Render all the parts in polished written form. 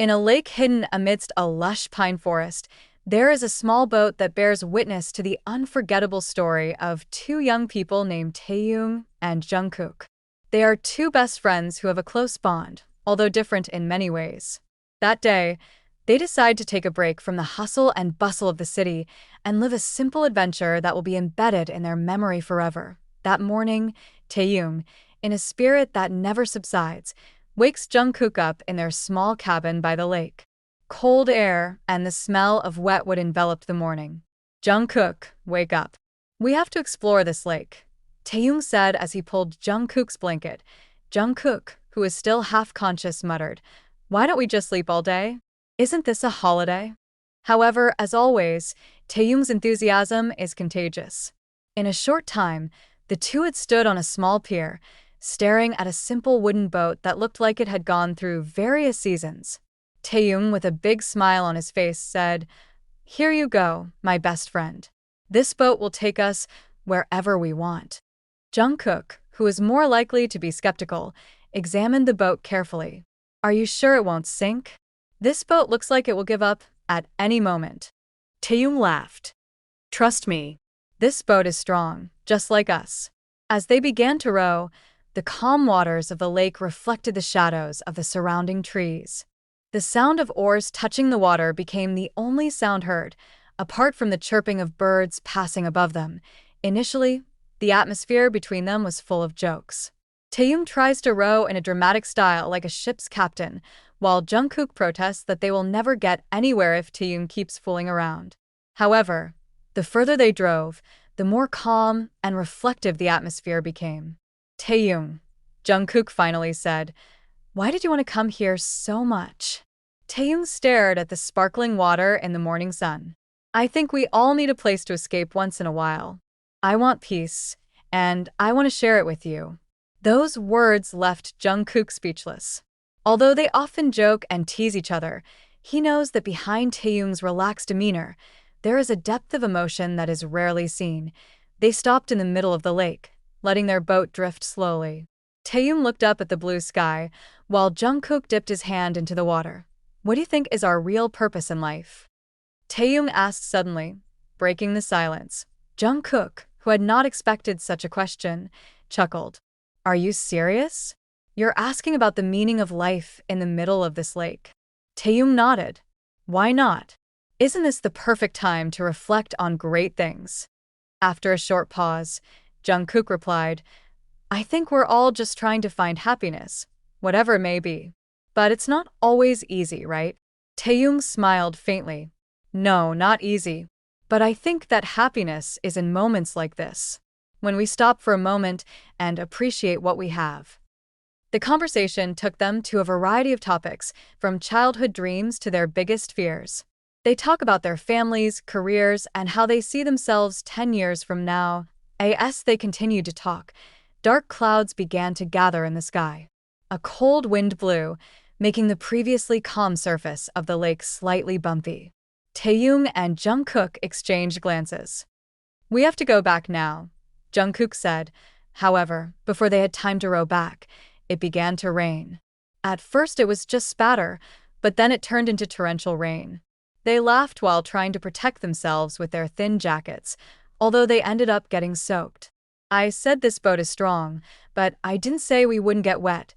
In a lake hidden amidst a lush pine forest, there is a small boat that bears witness to the unforgettable story of two young people named Taehyung and Jungkook. They are two best friends who have a close bond, although different in many ways. That day, they decide to take a break from the hustle and bustle of the city and live a simple adventure that will be embedded in their memory forever. That morning, Taehyung, in a spirit that never subsides, wakes Jungkook up in their small cabin by the lake. Cold air and the smell of wet wood enveloped the morning. "Jungkook, wake up. We have to explore this lake," Taehyung said as he pulled Jungkook's blanket. Jungkook, who was still half-conscious, muttered, "Why don't we just sleep all day? Isn't this a holiday?" However, as always, Taehyung's enthusiasm is contagious. In a short time, the two had stood on a small pier, staring at a simple wooden boat that looked like it had gone through various seasons. Taehyung, with a big smile on his face, said, "Here you go, my best friend. This boat will take us wherever we want." Jungkook, who was more likely to be skeptical, examined the boat carefully. "Are you sure it won't sink? This boat looks like it will give up at any moment." Taehyung laughed. "Trust me, this boat is strong, just like us." As they began to row, the calm waters of the lake reflected the shadows of the surrounding trees. The sound of oars touching the water became the only sound heard, apart from the chirping of birds passing above them. Initially, the atmosphere between them was full of jokes. Taehyung tries to row in a dramatic style like a ship's captain, while Jungkook protests that they will never get anywhere if Taehyung keeps fooling around. However, the further they drove, the more calm and reflective the atmosphere became. "Taehyung," Jungkook finally said, "why did you want to come here so much?" Taehyung stared at the sparkling water in the morning sun. "I think we all need a place to escape once in a while. I want peace, and I want to share it with you." Those words left Jungkook speechless. Although they often joke and tease each other, he knows that behind Taehyung's relaxed demeanor, there is a depth of emotion that is rarely seen. They stopped in the middle of the lake, letting their boat drift slowly. Taehyung looked up at the blue sky, while Jungkook dipped his hand into the water. "What do you think is our real purpose in life?" Taehyung asked suddenly, breaking the silence. Jungkook, who had not expected such a question, chuckled. "Are you serious? You're asking about the meaning of life in the middle of this lake?" Taehyung nodded. "Why not? Isn't this the perfect time to reflect on great things?" After a short pause, Jungkook replied, "I think we're all just trying to find happiness, whatever it may be. But it's not always easy, right?" Taehyung smiled faintly. "No, not easy. But I think that happiness is in moments like this, when we stop for a moment and appreciate what we have." The conversation took them to a variety of topics, from childhood dreams to their biggest fears. They talk about their families, careers, and how they see themselves 10 years from now. As they continued to talk, dark clouds began to gather in the sky. A cold wind blew, making the previously calm surface of the lake slightly bumpy. Taehyung and Jungkook exchanged glances. "We have to go back now," Jungkook said. However, before they had time to row back, it began to rain. At first it was just spatter, but then it turned into torrential rain. They laughed while trying to protect themselves with their thin jackets, although they ended up getting soaked. "I said this boat is strong, but I didn't say we wouldn't get wet,"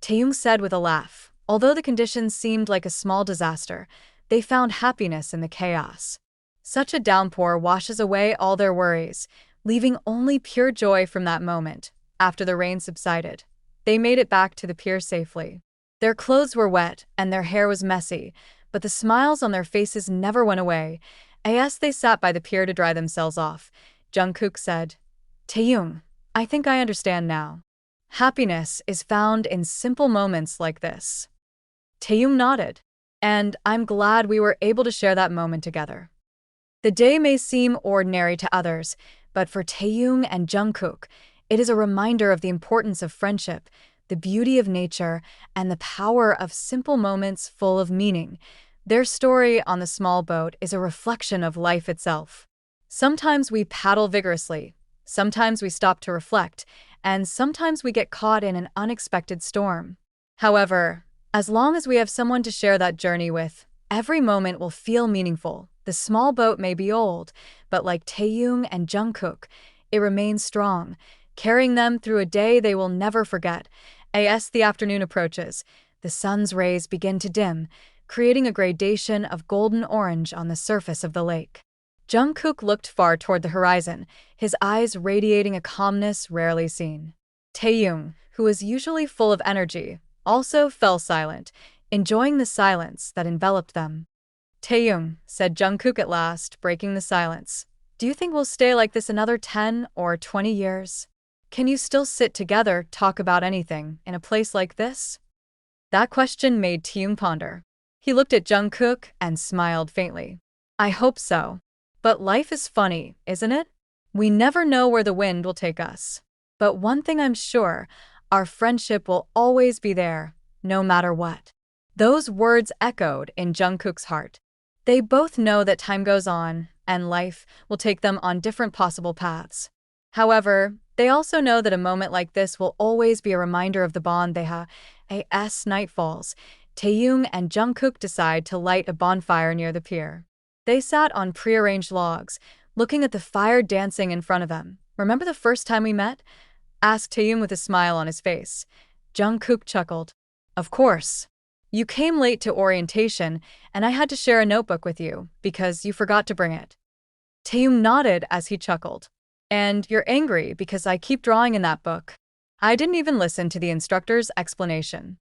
Taehyung said with a laugh. Although the conditions seemed like a small disaster, they found happiness in the chaos. Such a downpour washes away all their worries, leaving only pure joy from that moment. After the rain subsided, they made it back to the pier safely. Their clothes were wet and their hair was messy, but the smiles on their faces never went away. As they sat by the pier to dry themselves off, Jungkook said, "Taehyung, I think I understand now. Happiness is found in simple moments like this." Taehyung nodded. "And I'm glad we were able to share that moment together." The day may seem ordinary to others, but for Taehyung and Jungkook, it is a reminder of the importance of friendship, the beauty of nature, and the power of simple moments full of meaning. Their story on the small boat is a reflection of life itself. Sometimes we paddle vigorously, sometimes we stop to reflect, and sometimes we get caught in an unexpected storm. However, As long as we have someone to share that journey with, every moment will feel meaningful. The small boat may be old, but like Taehyung and Jungkook, it remains strong, carrying them through a day they will never forget. As the afternoon approaches, the sun's rays begin to dim, creating a gradation of golden-orange on the surface of the lake. Jungkook looked far toward the horizon, his eyes radiating a calmness rarely seen. Taehyung, who was usually full of energy, also fell silent, enjoying the silence that enveloped them. Taehyung, said Jungkook at last, breaking the silence. Do you think we'll stay like this another 10 or 20 years? Can you still sit together, talk about anything, in a place like this? That question made Taehyung ponder. He looked at Jungkook and smiled faintly. I hope so. But life is funny, isn't it? We never know where the wind will take us. But one thing I'm sure, our friendship will always be there, no matter what. Those words echoed in Jungkook's heart. They both know that time goes on, and life will take them on different possible paths. However, they also know that a moment like this will always be a reminder of the bond they have. As night falls, Taehyung and Jungkook decide to light a bonfire near the pier. They sat on prearranged logs, looking at the fire dancing in front of them. Remember the first time we met? Asked Taehyung with a smile on his face. Jungkook chuckled. Of course. You came late to orientation, and I had to share a notebook with you, because you forgot to bring it. Taehyung nodded as he chuckled. And you're angry because I keep drawing in that book. I didn't even listen to the instructor's explanation.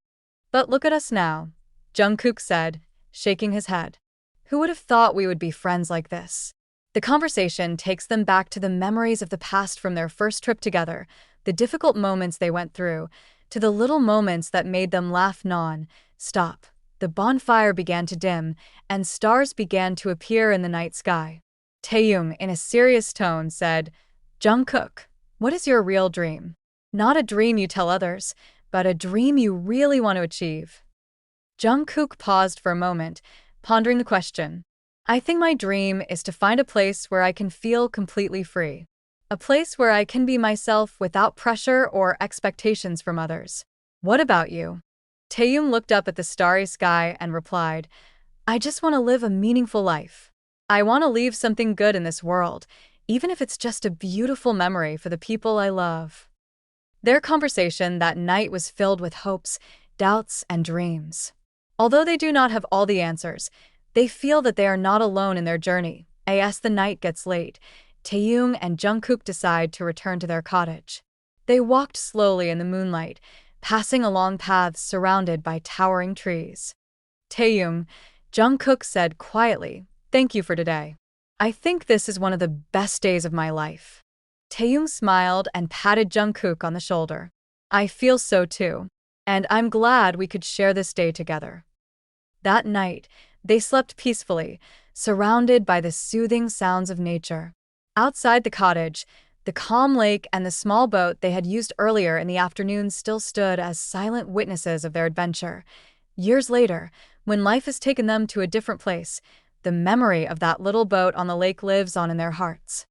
But look at us now, Jungkook said, shaking his head. Who would have thought we would be friends like this? The conversation takes them back to the memories of the past, from their first trip together, the difficult moments they went through, to the little moments that made them laugh non-stop. The bonfire began to dim, and stars began to appear in the night sky. Taehyung, in a serious tone, said, Jungkook, what is your real dream? Not a dream you tell others, but a dream you really want to achieve. Jungkook paused for a moment, pondering the question. I think my dream is to find a place where I can feel completely free. A place where I can be myself without pressure or expectations from others. What about you? Taehyung looked up at the starry sky and replied, I just want to live a meaningful life. I want to leave something good in this world, even if it's just a beautiful memory for the people I love. Their conversation that night was filled with hopes, doubts, and dreams. Although they do not have all the answers, they feel that they are not alone in their journey. As the night gets late, Taehyung and Jungkook decide to return to their cottage. They walked slowly in the moonlight, passing along paths surrounded by towering trees. Taehyung, Jungkook said quietly, Thank you for today. I think this is one of the best days of my life. Taehyung smiled and patted Jungkook on the shoulder. I feel so too, and I'm glad we could share this day together. That night, they slept peacefully, surrounded by the soothing sounds of nature. Outside the cottage, the calm lake and the small boat they had used earlier in the afternoon still stood as silent witnesses of their adventure. Years later, when life has taken them to a different place, the memory of that little boat on the lake lives on in their hearts.